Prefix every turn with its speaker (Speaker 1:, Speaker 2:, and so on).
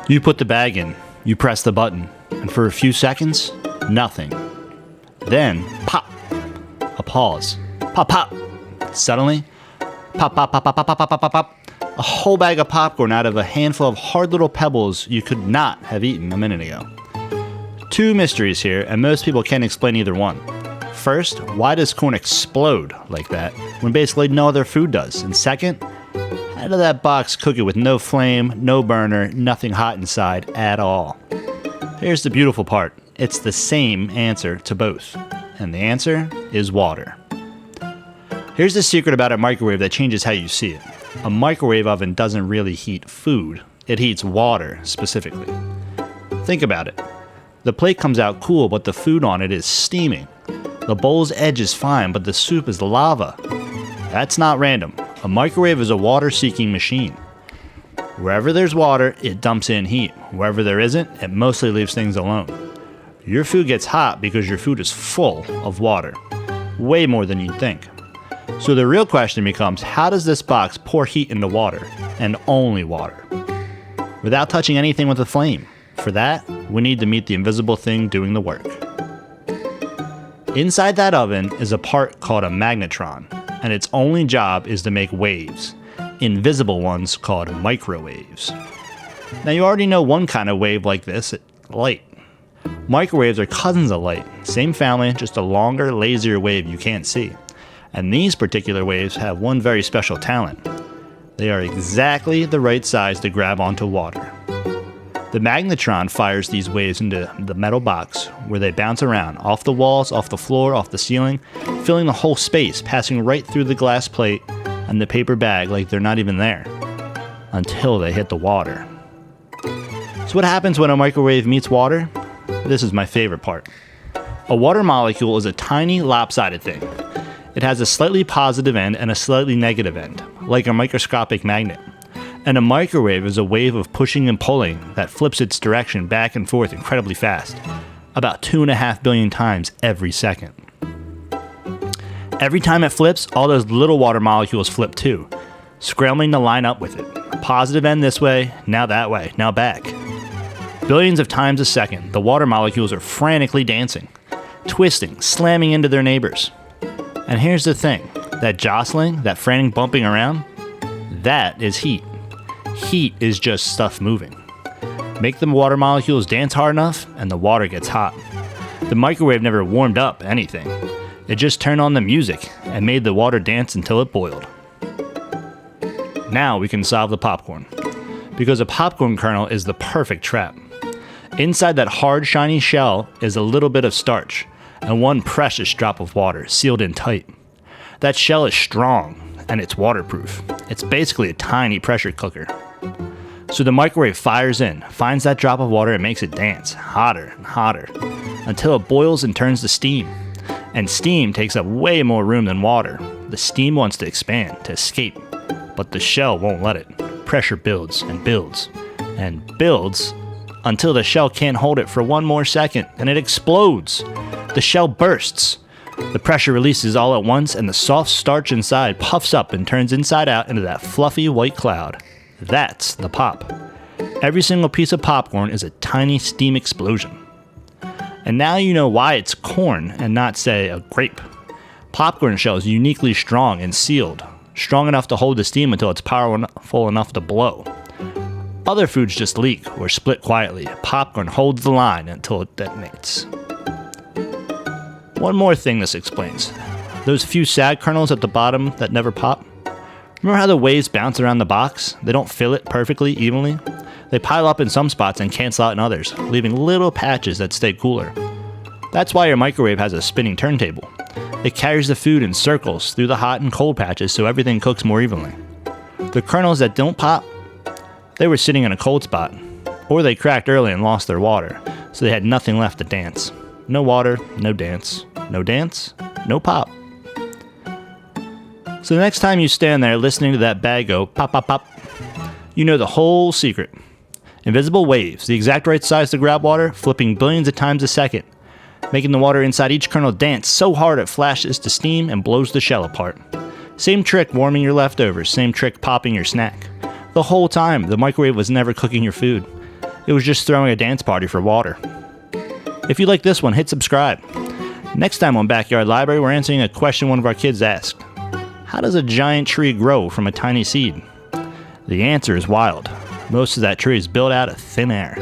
Speaker 1: You put the bag in, you press the button, and for a few seconds, nothing. Then, pop! A pause. Pop, pop! Suddenly, pop, pop, pop, pop, pop, pop, pop, pop, pop. A whole bag of popcorn out of a handful of hard little pebbles you could not have eaten a minute ago. Two mysteries here, and most people can't explain either one. First, why does corn explode like that when basically no other food does? And second, how did that box cook it with no flame, no burner, nothing hot inside at all? Here's the beautiful part. It's the same answer to both. And the answer is water. Here's the secret about a microwave that changes how you see it. A microwave oven doesn't really heat food. It heats water, specifically. Think about it. The plate comes out cool, but the food on it is steaming. The bowl's edge is fine, but the soup is lava. That's not random. A microwave is a water-seeking machine. Wherever there's water, it dumps in heat. Wherever there isn't, it mostly leaves things alone. Your food gets hot because your food is full of water. Way more than you'd think. So the real question becomes, how does this box pour heat into water, and only water, without touching anything with a flame? For that, we need to meet the invisible thing doing the work. Inside that oven is a part called a magnetron, and its only job is to make waves, invisible ones called microwaves. Now you already know one kind of wave like this, light. Microwaves are cousins of light, same family, just a longer, lazier wave you can't see. And these particular waves have one very special talent. They are exactly the right size to grab onto water. The magnetron fires these waves into the metal box, where they bounce around, off the walls, off the floor, off the ceiling, filling the whole space, passing right through the glass plate and the paper bag like they're not even there, until they hit the water. So what happens when a microwave meets water? This is my favorite part. A water molecule is a tiny, lopsided thing. It has a slightly positive end and a slightly negative end, like a microscopic magnet. And a microwave is a wave of pushing and pulling that flips its direction back and forth incredibly fast, about 2.5 billion times every second. Every time it flips, all those little water molecules flip too, scrambling to line up with it. Positive end this way, now that way, now back. Billions of times a second, the water molecules are frantically dancing, twisting, slamming into their neighbors. And here's the thing, that jostling, that frantic bumping around, that is heat. Heat is just stuff moving. Make the water molecules dance hard enough, and the water gets hot. The microwave never warmed up anything. It just turned on the music and made the water dance until it boiled. Now we can solve the popcorn, because a popcorn kernel is the perfect trap. Inside that hard, shiny shell is a little bit of starch, and one precious drop of water, sealed in tight. That shell is strong, and it's waterproof. It's basically a tiny pressure cooker. So the microwave fires in, finds that drop of water and makes it dance, hotter and hotter, until it boils and turns to steam. And steam takes up way more room than water. The steam wants to expand, to escape, but the shell won't let it. Pressure builds and builds and builds until the shell can't hold it for one more second, and it explodes. The shell bursts. The pressure releases all at once, and the soft starch inside puffs up and turns inside out into that fluffy white cloud. That's the pop. Every single piece of popcorn is a tiny steam explosion. And now you know why it's corn and not, say, a grape. Popcorn shell is uniquely strong and sealed, strong enough to hold the steam until it's powerful enough to blow. Other foods just leak or split quietly. Popcorn holds the line until it detonates. One more thing this explains. Those few sad kernels at the bottom that never pop? Remember how the waves bounce around the box? They don't fill it perfectly evenly. They pile up in some spots and cancel out in others, leaving little patches that stay cooler. That's why your microwave has a spinning turntable. It carries the food in circles through the hot and cold patches so everything cooks more evenly. The kernels that don't pop, they were sitting in a cold spot, or they cracked early and lost their water, so they had nothing left to dance. No water, no dance. No dance, no pop. So the next time you stand there listening to that bag go pop, pop, pop, you know the whole secret. Invisible waves, the exact right size to grab water, flipping billions of times a second, making the water inside each kernel dance so hard it flashes to steam and blows the shell apart. Same trick warming your leftovers, same trick popping your snack. The whole time, the microwave was never cooking your food. It was just throwing a dance party for water. If you like this one, hit subscribe. Next time on Backyard Library, we're answering a question one of our kids asked. How does a giant tree grow from a tiny seed? The answer is wild. Most of that tree is built out of thin air.